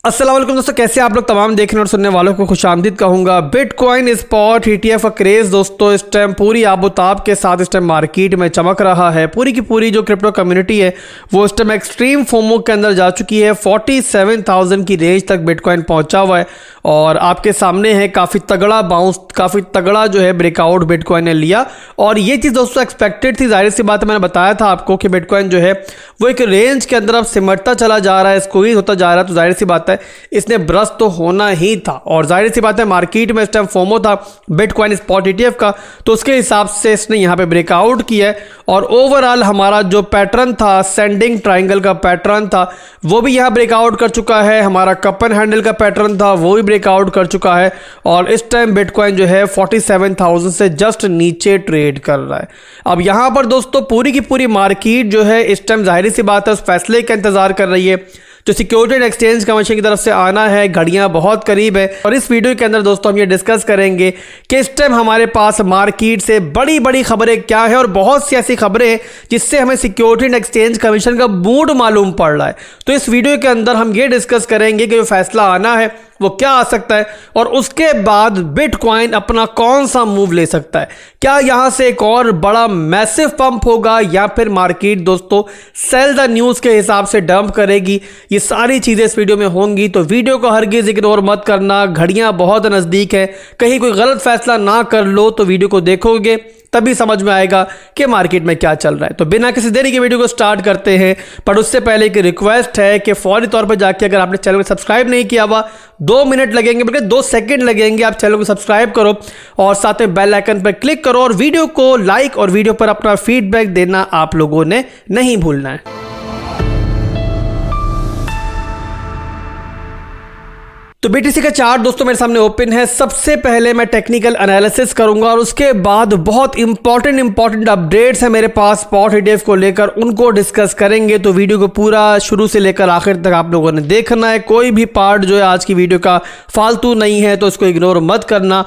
अस्सलाम वालेकुम दोस्तों, कैसे आप लोग तमाम देखने और सुनने वालों को खुशामदीद कहूँगा। बिटकॉइन स्पॉट ETF का क्रेज़ दोस्तों इस टाइम पूरी आबोताब के साथ इस टाइम मार्केट में चमक रहा है। पूरी की पूरी जो क्रिप्टो कम्युनिटी है वो इस टाइम एक्सट्रीम फोमो के अंदर जा चुकी है। 47,000 की रेंज तक बिटकॉइन पहुंचा हुआ है और आपके सामने है काफ़ी तगड़ा बाउंस, काफ़ी तगड़ा जो है ब्रेकआउट बिटकॉइन ने लिया। और ये चीज़ दोस्तों एक्सपेक्टेड थी, जाहिर सी बात है। मैंने बताया था आपको कि बिटकॉइन जो है वो एक रेंज के अंदर अब सिमटता चला जा रहा है, स्क्वीज होता जा रहा है, तो जाहिर सी बात है इसने ब्रश तो होना ही था। और जाहिर सी बात है मार्केट में इस टाइम फोमो था बिटकॉइन स्पॉट ETF का, तो उसके हिसाब से इसने यहाँ पे ब्रेकआउट किया है। और ओवरऑल हमारा जो पैटर्न था, सेंडिंग ट्राइंगल का पैटर्न था, वो भी यहाँ ब्रेकआउट कर चुका है। हमारा कप एंड हैंडल का पैटर्न था वो भी ब्रेकआउट कर चुका है। और इस टाइम बिटकॉइन जो है 47,000 से जस्ट नीचे ट्रेड कर रहा है। अब यहाँ पर दोस्तों पूरी की पूरी मार्केट जो है इस टाइम जाहिर सी बात है उस फैसले का इंतजार कर रही है जो सिक्योरिटी एंड एक्सचेंज कमीशन की तरफ से आना है। घड़ियां बहुत करीब है और इस वीडियो के अंदर दोस्तों हम ये डिस्कस करेंगे कि इस टाइम हमारे पास मार्केट से बड़ी बड़ी खबरें क्या है और बहुत सी ऐसी खबरें हैं जिससे हमें सिक्योरिटी एंड एक्सचेंज कमीशन का मूड मालूम पड़ रहा है। तो इस वीडियो के अंदर हम ये डिस्कस करेंगे कि जो फैसला आना है वो क्या आ सकता है और उसके बाद बिटकॉइन अपना कौन सा मूव ले सकता है। क्या यहां से एक और बड़ा मैसिव पंप होगा या फिर मार्केट दोस्तों सेल द न्यूज़ के हिसाब से डंप करेगी। ये सारी चीज़ें इस वीडियो में होंगी, तो वीडियो को हरगिज़ इग्नोर मत करना। घड़ियां बहुत नज़दीक है, कहीं कोई गलत फैसला ना कर लो। तो वीडियो को देखोगे तभी समझ में आएगा कि मार्केट में क्या चल रहा है। तो बिना किसी देरी के वीडियो को स्टार्ट करते हैं, पर उससे पहले एक रिक्वेस्ट है कि फौरी तौर पर जाके अगर आपने चैनल को सब्सक्राइब नहीं किया हुआ, 2 मिनट लगेंगे बल्कि 2 सेकंड लगेंगे, आप चैनल को सब्सक्राइब करो और साथ में बेल आइकन पर क्लिक करो और वीडियो को लाइक और वीडियो पर अपना फीडबैक देना आप लोगों ने नहीं भूलना है। तो BTC का चार्ट दोस्तों मेरे सामने ओपन है। सबसे पहले मैं टेक्निकल एनालिसिस करूंगा और उसके बाद बहुत इंपॉर्टेंट अपडेट्स हैं मेरे पास स्पॉट ETF को लेकर, उनको डिस्कस करेंगे। तो वीडियो को पूरा शुरू से लेकर आखिर तक आप लोगों ने देखना है। कोई भी पार्ट जो है आज की वीडियो का फालतू नहीं है, तो इसको इग्नोर मत करना।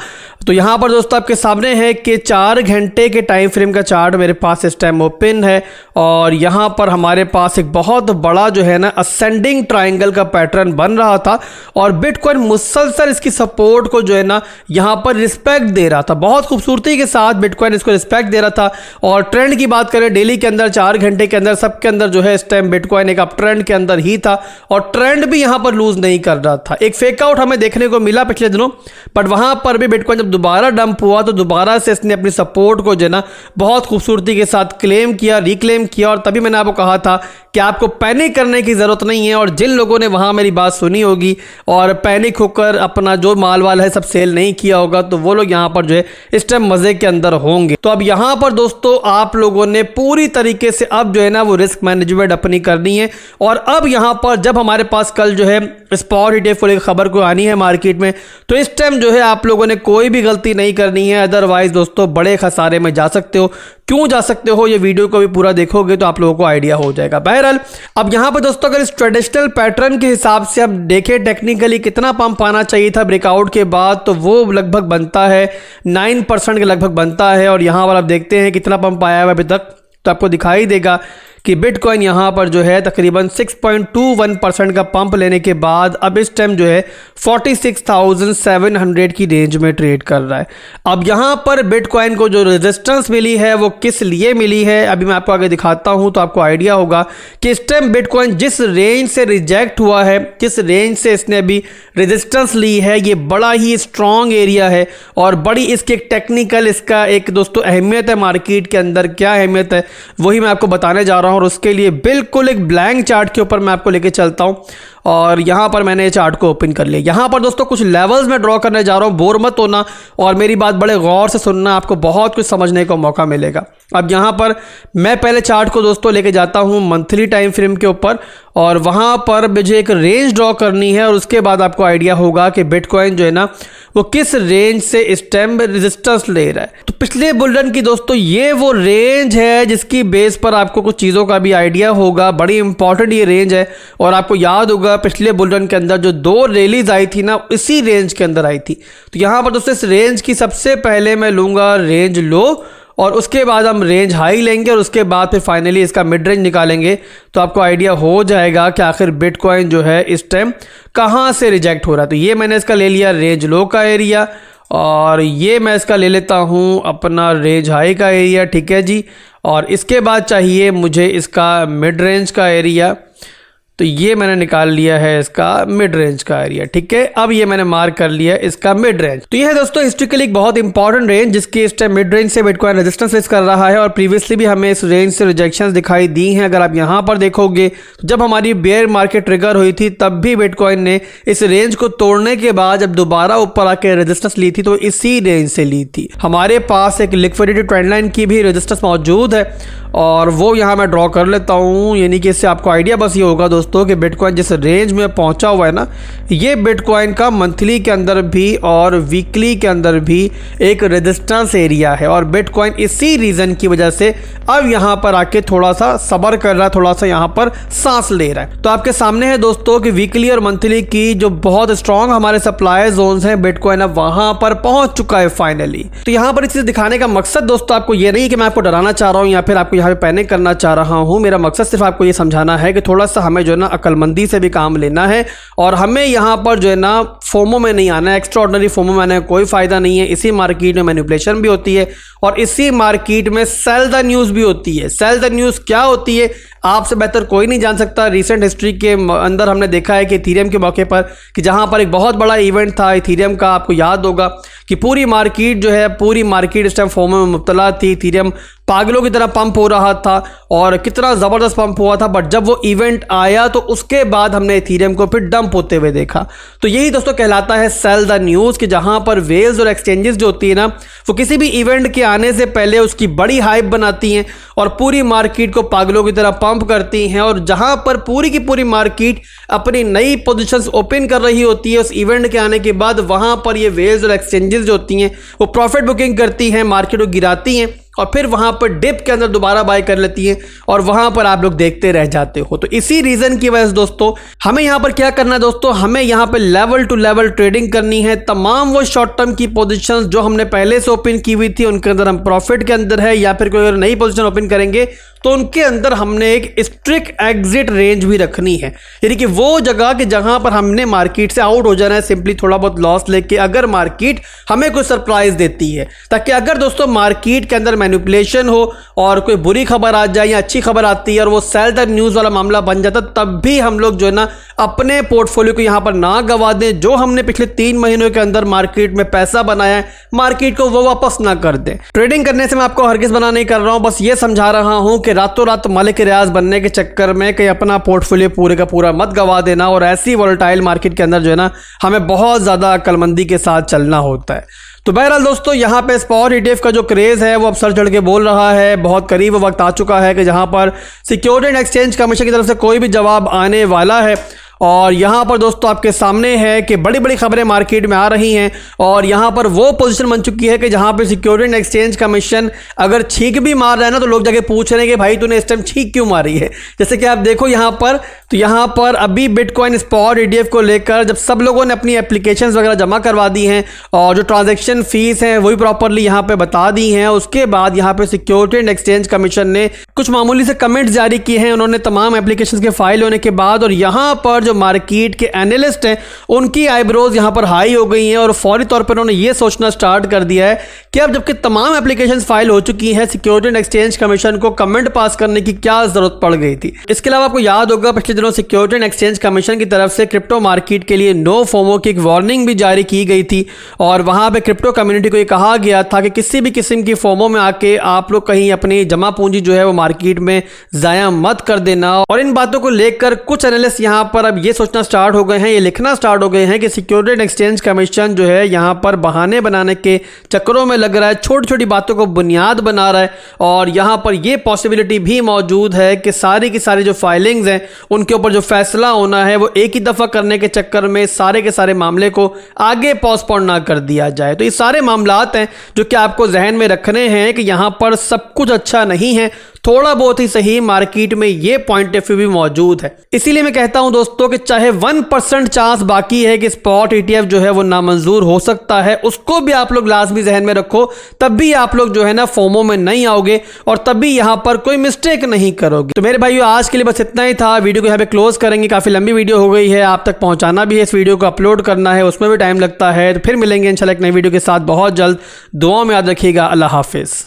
तो यहाँ पर दोस्तों आपके सामने है कि 4 घंटे के टाइम फ्रेम का चार्ट मेरे पास इस टाइम ओपन है और यहाँ पर हमारे पास एक बहुत बड़ा जो है ना असेंडिंग ट्राइंगल का पैटर्न बन रहा था और बिटकॉइन मुसलसल इसकी सपोर्ट को जो है ना यहाँ पर रिस्पेक्ट दे रहा था। बहुत खूबसूरती के साथ बिटकॉइन इसको रिस्पेक्ट दे रहा था। और ट्रेंड की बात करें डेली के अंदर 4 घंटे के अंदर सबके अंदर जो है इस टाइम बिटकॉइन एक अप ट्रेंड के अंदर ही था और ट्रेंड भी यहाँ पर लूज नहीं कर रहा था। एक फेक आउट हमें देखने को मिला पिछले दिनों, बट वहां पर भी बिटकॉइन जब दोबारा डंप हुआ तो दोबारा से इसने अपनी सपोर्ट को जो है ना बहुत खूबसूरती के साथ क्लेम किया, रिक्लेम किया। और तभी मैंने आपको कहा था कि आपको पैनिक करने की जरूरत नहीं है। और जिन लोगों ने वहां मेरी बात सुनी होगी और पैनिक होकर अपना जो माल वाल है सब सेल नहीं किया होगा, तो वो लोग यहाँ पर जो है इस टाइम मजे के अंदर होंगे। तो अब यहाँ पर दोस्तों आप लोगों ने पूरी तरीके से अब जो है ना वो रिस्क मैनेजमेंट अपनी करनी है। और अब यहाँ पर जब हमारे पास कल जो है स्पॉट ETF को लेकर खबर को आनी है मार्केट में, तो इस टाइम जो है आप लोगों ने कोई भी गलती नहीं करनी है, अदरवाइज दोस्तों बड़े खसारे में जा सकते हो। क्यों जा सकते हो, ये वीडियो को भी पूरा देखोगे तो आप लोगों को आइडिया हो जाएगा। बहरहाल अब यहाँ पर दोस्तों अगर इस ट्रेडिशनल पैटर्न के हिसाब से अब देखें टेक्निकली कितना पंप आना चाहिए था ब्रेकआउट के बाद, तो वो लगभग बनता है 9% के लगभग बनता है। और यहाँ पर आप देखते हैं कितना पंप आया है अभी तक, तो आपको दिखाई देगा कि बिटकॉइन यहाँ पर जो है तकरीबन 6.21% का पंप लेने के बाद अब इस टाइम जो है 46,700 की रेंज में ट्रेड कर रहा है। अब यहाँ पर बिटकॉइन को जो रेजिस्टेंस मिली है वो किस लिए मिली है अभी मैं आपको आगे दिखाता हूँ, तो आपको आइडिया होगा कि इस टाइम बिटकॉइन जिस रेंज से रिजेक्ट हुआ है, जिस रेंज से इसने अभी रेजिस्टेंस ली है, ये बड़ा ही स्ट्रॉन्ग एरिया है और बड़ी इसकी एक टेक्निकल इसका एक दोस्तों अहमियत है मार्केट के अंदर। क्या अहमियत है वही मैं आपको बताने जा रहा हूँ और उसके लिए बिल्कुल एक ब्लैंक चार्ट के ऊपर मैं आपको लेके चलता हूँ। और यहाँ पर मैंने चार्ट को ओपन कर लिया। यहाँ पर दोस्तों कुछ लेवल्स में ड्रॉ करने जा रहा हूँ, बोर मत होना और मेरी बात बड़े गौर से सुनना, आपको बहुत कुछ समझने का मौका मिलेगा। अब यहाँ पर मैं पहले चार्ट को दोस्तों लेके जाता हूँ मंथली टाइम फ्रेम के ऊपर और वहाँ पर मुझे एक रेंज ड्रॉ करनी है और उसके बाद आपको आइडिया होगा कि बिटकॉइन जो है ना वो किस रेंज से इस टाइम रेजिस्टेंस ले रहा है। तो पिछले बुलरन की दोस्तों ये वो रेंज है जिसकी बेस पर आपको कुछ चीज़ों का भी आइडिया होगा। बड़ी इंपॉर्टेंट ये रेंज है और आपको याद होगा पिछले बुलरन के अंदर जो 2 रैलीज आई थी ना इसी रेंज के अंदर आई थी। तो यहाँ पर दोस्तों इस रेंज की सबसे पहले मैं लूँगा रेंज लो और उसके बाद हम रेंज हाई लेंगे और उसके बाद फिर फाइनली इसका मिड रेंज निकालेंगे। तो आपको आइडिया हो जाएगा कि आखिर बिटकॉइन जो है इस टाइम कहाँ से रिजेक्ट हो रहा है। तो ये मैंने इसका ले लिया रेंज लो का एरिया, और ये मैं इसका ले लेता हूँ अपना रेंज हाई का एरिया, ठीक है जी। और इसके बाद चाहिए मुझे इसका मिड रेंज का एरिया, तो ये मैंने निकाल लिया है इसका मिड रेंज का एरिया, ठीक है। अब ये मैंने मार्क कर लिया इसका मिड रेंज। तो ये है दोस्तों हिस्ट्रिकली एक बहुत इंपॉर्टेंट रेंज जिसकी इस टाइम मिड रेंज से बिटकॉइन रेजिस्टेंस फेस कर रहा है, और प्रीवियसली भी हमें इस रेंज से रिजेक्शंस दिखाई दी हैं। अगर आप यहाँ पर देखोगे तो जब हमारी बेयर मार्केट ट्रिगर हुई थी तब भी बिटकॉइन ने इस रेंज को तोड़ने के बाद जब दोबारा ऊपर आके रेजिस्टेंस ली थी तो इसी रेंज से ली थी। हमारे पास एक लिक्विडिटी ट्रेंड लाइन की भी रेजिस्टेंस मौजूद है, और वो यहाँ मैं ड्रॉ कर लेता हूँ। यानी कि इससे आपको आइडिया बस ये होगा दोस्तों कि बिटकॉइन जिस रेंज में पहुंचा हुआ है ना, ये बिटकॉइन का मंथली के अंदर भी और वीकली के अंदर भी एक रेजिस्टेंस एरिया है, और बिटकॉइन इसी रीजन की वजह से अब यहाँ पर आके थोड़ा सा सब्र कर रहा है, थोड़ा सा यहाँ पर सांस ले रहा है। तो आपके सामने है दोस्तों कि वीकली और मंथली की जो बहुत स्ट्रॉन्ग हमारे सप्लाई जोन्स हैं, बिटकॉइन अब वहां पर पहुंच चुका है फाइनली। तो यहाँ पर इस चीज दिखाने का मकसद दोस्तों आपको ये नहीं कि मैं आपको डराना चाह रहा हूँ या फिर आपको यहाँ पे पैनिक करना चाह रहा हूँ। मेरा मकसद सिर्फ आपको ये समझाना है कि थोड़ा सा हमें जो है ना अक्लमंदी से भी काम लेना है, और हमें यहाँ पर जो है ना फोमो में नहीं आना है, एक्स्ट्राऑर्डिनरी फोमो में आने का कोई फायदा नहीं है। इसी मार्केट में मैनिपुलेशन भी होती है और इसी मार्केट में सेल द न्यूज़ भी होती है। सेल द न्यूज़ क्या होती है आपसे बेहतर कोई नहीं जान सकता। रिसेंट हिस्ट्री के अंदर हमने देखा है कि इथीरियम के मौके पर कि जहां पर एक बहुत बड़ा इवेंट था इथीरियम का, आपको याद होगा कि पूरी मार्केट जो है पूरी मार्केट इस टाइम फोमो में मुब्तला थी। इथीरियम पागलों की तरह पंप हो रहा था और कितना ज़बरदस्त पंप हुआ था, बट जब वो इवेंट आया तो उसके बाद हमने इथीरियम को फिर डंप होते हुए देखा। तो यही दोस्तों कहलाता है सेल द न्यूज़, कि जहां पर वेल्स और एक्सचेंजेस जो होती है ना, वो किसी भी इवेंट के आने से पहले उसकी बड़ी हाइप बनाती हैं और पूरी मार्केट को पागलों की तरह पंप करती हैं, और जहां पर पूरी की पूरी मार्केट अपनी नई पोजीशंस ओपन कर रही होती है उस इवेंट के आने के बाद, वहां पर ये वेल्स और एक्सचेंजेस जो होती हैं वो प्रॉफिट बुकिंग करती हैं, मार्केट को गिराती हैं और फिर वहां पर डिप के अंदर दोबारा बाय कर लेती हैं, और वहां पर आप लोग देखते रह जाते हो। तो इसी रीजन की वजह से दोस्तों हमें यहां पर क्या करना है दोस्तों, हमें यहां पर लेवल टू लेवल ट्रेडिंग करनी है। तमाम वो शॉर्ट टर्म की पोजीशंस जो हमने पहले से ओपन की हुई थी उनके अंदर हम प्रॉफिट के अंदर है, या फिर कोई अगर नई पोजीशन ओपन करेंगे तो उनके अंदर हमने एक स्ट्रिक्ट एग्जिट रेंज भी रखनी है। यानी कि वो जगह कि जहां पर हमने मार्केट से आउट हो जाना है सिंपली थोड़ा बहुत लॉस लेके, अगर मार्केट हमें कोई सरप्राइज देती है, ताकि अगर दोस्तों मार्केट के अंदर मैनिपुलेशन हो और कोई बुरी खबर आ जाए या अच्छी खबर आती है और वो सेल द न्यूज़ वाला मामला बन जाता, तब भी हम लोग जो है ना अपने पोर्टफोलियो को यहां पर ना गवा दें। जो हमने पिछले 3 महीनों के अंदर मार्केट में पैसा बनाया है, मार्केट को वो वापस ना कर दें। ट्रेडिंग करने से मैं आपको हरगिज़ मना नहीं कर रहा हूं, बस ये समझा रहा हूं कि रातों रात मालिक रियाज बनने के चक्कर में कहीं अपना पोर्टफोलियो पूरे का पूरा मत गवा देना, और ऐसी वोलेटाइल मार्केट के अंदर जो है ना हमें बहुत ज़्यादा अक्लमंदी के साथ चलना होता है। तो बहरहाल दोस्तों यहाँ पे स्पॉट ETF का जो क्रेज़ है वो अब सर चढ़ के बोल रहा है। बहुत करीब वक्त आ चुका है कि जहाँ पर सिक्योरिटी एंड एक्सचेंज कमीशन की तरफ से कोई भी जवाब आने वाला है, और यहाँ पर दोस्तों आपके सामने है कि बड़ी बड़ी खबरें मार्केट में आ रही हैं, और यहाँ पर वो पोजीशन बन चुकी है कि जहाँ पे सिक्योरिटी एंड एक्सचेंज कमीशन अगर छींक भी मार रहा है ना तो लोग जाके पूछ रहे हैं कि भाई तूने इस टाइम छींक क्यों मारी है। जैसे कि आप देखो यहाँ पर, तो यहाँ पर अभी बिटकॉइन स्पॉट ETF को लेकर जब सब लोगों ने अपनी एप्लीकेशंस वगैरह जमा करवा दी हैं और जो ट्रांजेक्शन फीस हैं वही प्रॉपरली यहाँ पे बता दी हैं, उसके बाद यहाँ पे सिक्योरिटी एंड एक्सचेंज कमीशन ने कुछ मामूली से कमेंट्स जारी किए हैं उन्होंने तमाम एप्लीकेशंस के फाइल होने के बाद, और यहाँ पर जो मार्केट के एनालिस्ट हैं उनकी आईब्रोज यहां पर हाई हो गई हैं और फौरी तौर पर उन्होंने ये सोचना स्टार्ट कर दिया है कि अब जबकि तमाम एप्लीकेशंस फाइल हो चुकी हैं, सिक्योरिटी एंड एक्सचेंज कमीशन को कमेंट पास करने की क्या जरूरत पड़ गई थी। इसके अलावा आपको याद होगा पिछले दिनों सिक्योरिटी एंड एक्सचेंज कमीशन की तरफ से क्रिप्टो मार्केट के लिए नो फोमो की एक वार्निंग भी जारी की गई थी, और वहां पर क्रिप्टो कम्युनिटी को ये कहा गया था कि किसी भी किस्म की फोमो में आके आप लोग कहीं अपनी जमा पूंजी जो है वो मार्केट में जाया मत कर देना। और इन बातों को लेकर कुछ एनालिस्ट यहां पर अब ये सोचना स्टार्ट हो गए हैं, ये लिखना स्टार्ट हो गए हैं कि सिक्योरिटी एंड एक्सचेंज कमीशन जो है यहां पर बहाने बनाने के चक्करों में लग रहा है, छोटी छोटी बातों को बुनियाद बना रहा है, और यहां पर यह पॉसिबिलिटी भी मौजूद है कि सारी की सारी जो फाइलिंग्स हैं उनके ऊपर जो फैसला होना है वो एक ही दफा करने के चक्कर में सारे के सारे मामले को आगे पोस्टपोन ना कर दिया जाए। तो ये सारे मामलात हैं जो कि आपको जहन में रखने हैं कि यहां पर सब कुछ अच्छा नहीं है, थोड़ा बहुत ही सही मार्केट में ये पॉइंट ऑफ व्यू भी मौजूद है। इसीलिए मैं कहता हूं दोस्तों कि चाहे 1% चांस बाकी है कि स्पॉट ETF जो है वो नामंजूर हो सकता है, उसको भी आप लोग लाजमी जहन में रखो, तब भी आप लोग जो है ना फोमो में नहीं आओगे और तब भी यहां पर कोई मिस्टेक नहीं करोगे। तो मेरे भाइयों आज के लिए बस इतना ही था। वीडियो को यहाँ पे क्लोज करेंगे, काफी लंबी वीडियो हो गई है, आप तक पहुंचाना भी है, इस वीडियो को अपलोड करना है, उसमें भी टाइम लगता है। तो फिर मिलेंगे इंशाल्लाह एक नई वीडियो के साथ बहुत जल्द। दुआ में याद रखिएगा। अल्लाह हाफिज।